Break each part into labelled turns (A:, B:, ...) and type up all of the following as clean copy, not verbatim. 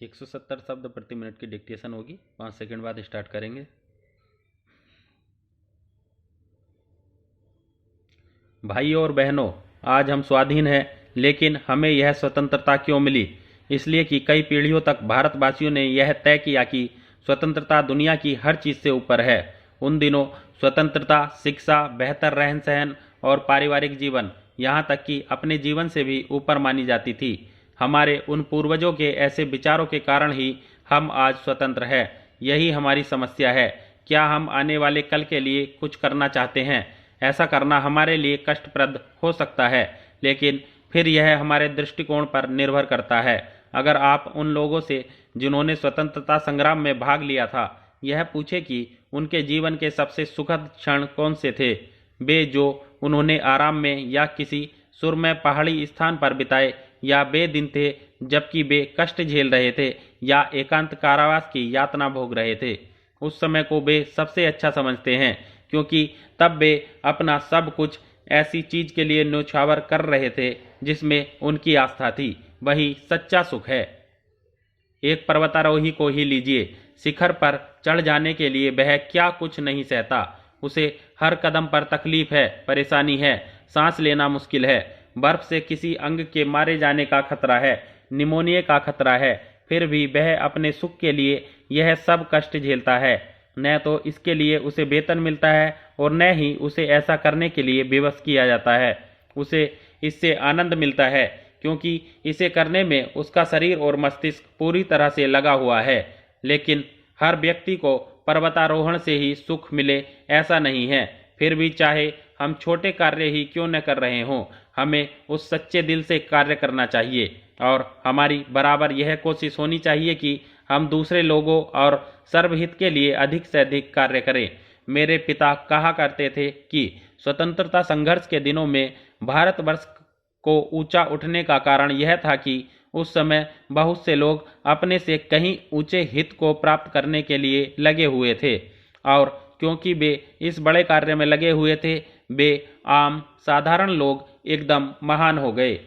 A: 170 शब्द प्रति मिनट की डिक्टेशन होगी। 5 सेकंड बाद स्टार्ट करेंगे। भाइयों और बहनों, आज हम स्वाधीन हैं, लेकिन हमें यह स्वतंत्रता क्यों मिली? इसलिए कि कई पीढ़ियों तक भारतवासियों ने यह तय किया कि स्वतंत्रता दुनिया की हर चीज़ से ऊपर है। उन दिनों स्वतंत्रता, शिक्षा, बेहतर रहन सहन और पारिवारिक जीवन, यहाँ तक कि अपने जीवन से भी ऊपर मानी जाती थी। हमारे उन पूर्वजों के ऐसे विचारों के कारण ही हम आज स्वतंत्र हैं। यही हमारी समस्या है। क्या हम आने वाले कल के लिए कुछ करना चाहते हैं? ऐसा करना हमारे लिए कष्टप्रद हो सकता है, लेकिन फिर यह हमारे दृष्टिकोण पर निर्भर करता है। अगर आप उन लोगों से जिन्होंने स्वतंत्रता संग्राम में भाग लिया था यह पूछे कि उनके जीवन के सबसे सुखद क्षण कौन से थे, वे जो उन्होंने आराम में या किसी सुरम्य पहाड़ी स्थान पर बिताए, या वे दिन थे जबकि वे कष्ट झेल रहे थे या एकांत कारावास की यातना भोग रहे थे, उस समय को वे सबसे अच्छा समझते हैं, क्योंकि तब वे अपना सब कुछ ऐसी चीज के लिए न्योछावर कर रहे थे जिसमें उनकी आस्था थी। वही सच्चा सुख है। एक पर्वतारोही को ही लीजिए, शिखर पर चढ़ जाने के लिए वह क्या कुछ नहीं सहता। उसे हर कदम पर तकलीफ है, परेशानी है, सांस लेना मुश्किल है, बर्फ से किसी अंग के मारे जाने का खतरा है, निमोनिया का खतरा है, फिर भी वह अपने सुख के लिए यह सब कष्ट झेलता है। न तो इसके लिए उसे वेतन मिलता है और न ही उसे ऐसा करने के लिए विवश किया जाता है। उसे इससे आनंद मिलता है क्योंकि इसे करने में उसका शरीर और मस्तिष्क पूरी तरह से लगा हुआ है। लेकिन हर व्यक्ति को पर्वतारोहण से ही सुख मिले ऐसा नहीं है। फिर भी चाहे हम छोटे कार्य ही क्यों न कर रहे हों, हमें उस सच्चे दिल से कार्य करना चाहिए और हमारी बराबर यह कोशिश होनी चाहिए कि हम दूसरे लोगों और सर्वहित के लिए अधिक से अधिक कार्य करें। मेरे पिता कहा करते थे कि स्वतंत्रता संघर्ष के दिनों में भारतवर्ष को ऊंचा उठने का कारण यह था कि उस समय बहुत से लोग अपने से कहीं ऊंचे हित को प्राप्त करने के लिए लगे हुए थे, और क्योंकि वे इस बड़े कार्य में लगे हुए थे, वे आम साधारण लोग एकदम महान हो गए।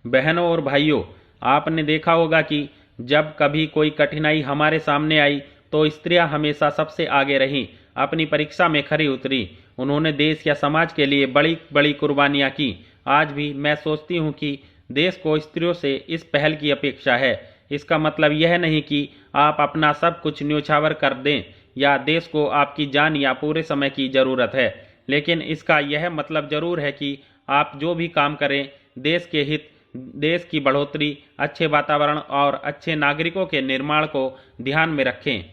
A: बहनों और भाइयों, आपने देखा होगा कि जब कभी कोई कठिनाई हमारे सामने आई तो स्त्रियां हमेशा सबसे आगे रहीं, अपनी परीक्षा में खरी उतरी। उन्होंने देश या समाज के लिए बड़ी बड़ी कुर्बानियां की। आज भी मैं सोचती हूँ कि देश को स्त्रियों से इस पहल की अपेक्षा है। इसका मतलब यह नहीं कि आप अपना सब कुछ न्योछावर कर दें या देश को आपकी जान या पूरे समय की जरूरत है, लेकिन इसका यह मतलब जरूर है कि आप जो भी काम करें देश के हित, देश की बढ़ोतरी, अच्छे वातावरण और अच्छे नागरिकों के निर्माण को ध्यान में रखें।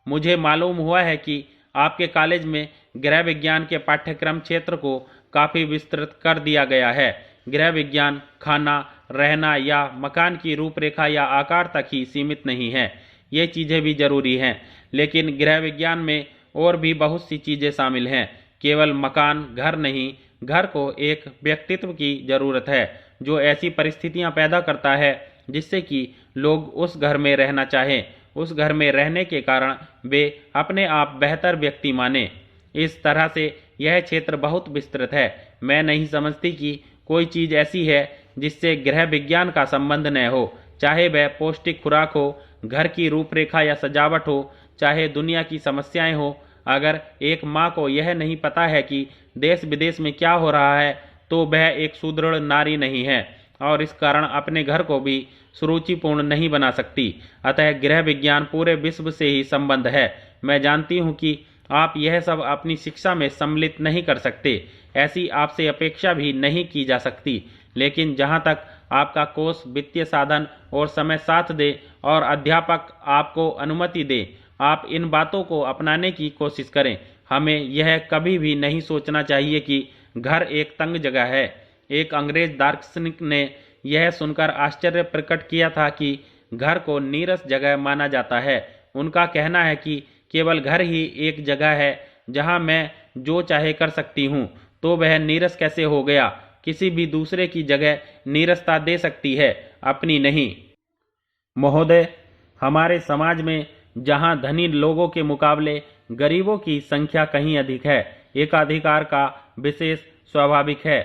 A: मुझे मालूम हुआ है कि आपके कॉलेज में गृह विज्ञान के पाठ्यक्रम क्षेत्र को काफ़ी विस्तृत कर दिया गया है। गृह विज्ञान खाना, रहना या मकान की रूपरेखा या आकार तक ही सीमित नहीं है। ये चीज़ें भी जरूरी हैं, लेकिन गृह विज्ञान में और भी बहुत सी चीज़ें शामिल हैं। केवल मकान, घर नहीं, घर को एक व्यक्तित्व की ज़रूरत है जो ऐसी परिस्थितियां पैदा करता है जिससे कि लोग उस घर में रहना चाहें, उस घर में रहने के कारण वे अपने आप बेहतर व्यक्ति माने। इस तरह से यह क्षेत्र बहुत विस्तृत है। मैं नहीं समझती कि कोई चीज़ ऐसी है जिससे गृह विज्ञान का संबंध न हो, चाहे वह पौष्टिक खुराक हो, घर की रूपरेखा या सजावट हो, चाहे दुनिया की समस्याएं हो। अगर एक माँ को यह नहीं पता है कि देश विदेश में क्या हो रहा है तो वह एक सुदृढ़ नारी नहीं है और इस कारण अपने घर को भी सुरुचिपूर्ण नहीं बना सकती। अतः गृह विज्ञान पूरे विश्व से ही संबंध है। मैं जानती हूँ कि आप यह सब अपनी शिक्षा में सम्मिलित नहीं कर सकते, ऐसी आपसे अपेक्षा भी नहीं की जा सकती, लेकिन जहाँ तक आपका कोष, वित्तीय साधन और समय साथ दे और अध्यापक आपको अनुमति दे, आप इन बातों को अपनाने की कोशिश करें। हमें यह कभी भी नहीं सोचना चाहिए कि घर एक तंग जगह है। एक अंग्रेज दार्शनिक ने यह सुनकर आश्चर्य प्रकट किया था कि घर को नीरस जगह माना जाता है। उनका कहना है कि केवल घर ही एक जगह है जहां मैं जो चाहे कर सकती हूं, तो वह नीरस कैसे हो गया? किसी भी दूसरे की जगह नीरसता दे सकती है, अपनी नहीं। महोदय, हमारे समाज में जहां धनी लोगों के मुकाबले गरीबों की संख्या कहीं अधिक है, एकाधिकार का विशेष स्वाभाविक है।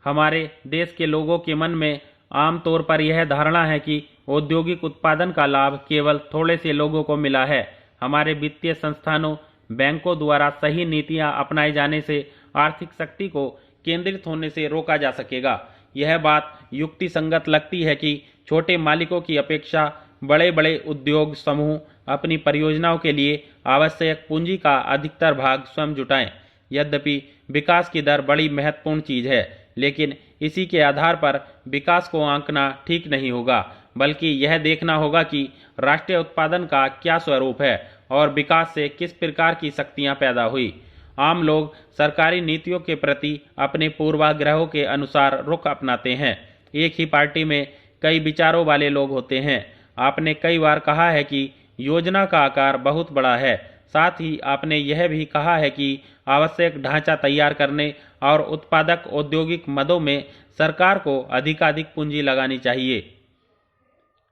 A: हमारे देश के लोगों के मन में आमतौर पर यह धारणा है कि औद्योगिक उत्पादन का लाभ केवल थोड़े से लोगों को मिला है। हमारे वित्तीय संस्थानों, बैंकों द्वारा सही नीतियां अपनाए जाने से आर्थिक शक्ति को केंद्रित होने से रोका जा सकेगा। यह बात युक्ति संगत लगती है कि छोटे मालिकों की अपेक्षा बड़े बड़े उद्योग समूह अपनी परियोजनाओं के लिए आवश्यक पूंजी का अधिकतर भाग स्वयं जुटाएं। यद्यपि विकास की दर बड़ी महत्वपूर्ण चीज है, लेकिन इसी के आधार पर विकास को आंकना ठीक नहीं होगा, बल्कि यह देखना होगा कि राष्ट्रीय उत्पादन का क्या स्वरूप है और विकास से किस प्रकार की शक्तियां पैदा हुई। आम लोग सरकारी नीतियों के प्रति अपने पूर्वाग्रहों के अनुसार रुख अपनाते हैं। एक ही पार्टी में कई विचारों वाले लोग होते हैं। आपने कई बार कहा है कि योजना का आकार बहुत बड़ा है। साथ ही आपने यह भी कहा है कि आवश्यक ढांचा तैयार करने और उत्पादक औद्योगिक मदों में सरकार को अधिकाधिक पूंजी लगानी चाहिए।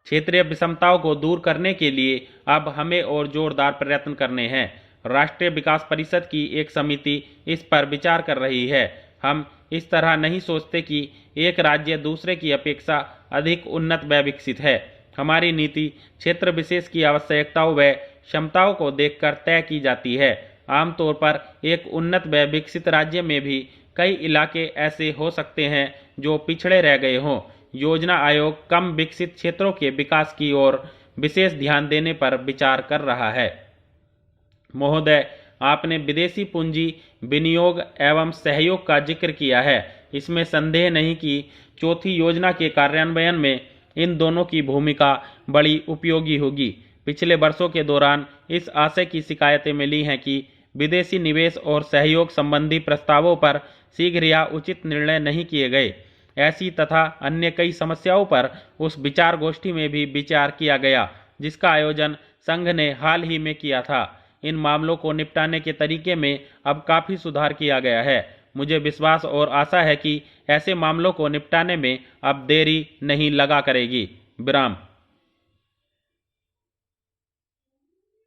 A: क्षेत्रीय विषमताओं को दूर करने के लिए अब हमें और जोरदार प्रयत्न करने हैं। राष्ट्रीय विकास परिषद की एक समिति इस पर विचार कर रही है। हम इस तरह नहीं सोचते कि एक राज्य दूसरे की अपेक्षा अधिक उन्नत व विकसित है। हमारी नीति क्षेत्र विशेष की आवश्यकताओं व क्षमताओं को देखकर तय की जाती है। आमतौर पर एक उन्नत व विकसित राज्य में भी कई इलाके ऐसे हो सकते हैं जो पिछड़े रह गए हों। योजना आयोग कम विकसित क्षेत्रों के विकास की ओर विशेष ध्यान देने पर विचार कर रहा है। महोदय, आपने विदेशी पूंजी विनियोग एवं सहयोग का जिक्र किया है। इसमें संदेह नहीं कि चौथी योजना के कार्यान्वयन में इन दोनों की भूमिका बड़ी उपयोगी होगी। पिछले वर्षों के दौरान इस आशय की शिकायतें मिली हैं कि विदेशी निवेश और सहयोग संबंधी प्रस्तावों पर शीघ्र या उचित निर्णय नहीं किए गए। ऐसी तथा अन्य कई समस्याओं पर उस विचार गोष्ठी में भी विचार किया गया, जिसका आयोजन संघ ने हाल ही में किया था। इन मामलों को निपटाने के तरीके में अब काफी सुधार किया गया है। मुझे विश्वास और आशा है कि ऐसे मामलों को निपटाने में अब देरी नहीं लगा करेगी। विराम।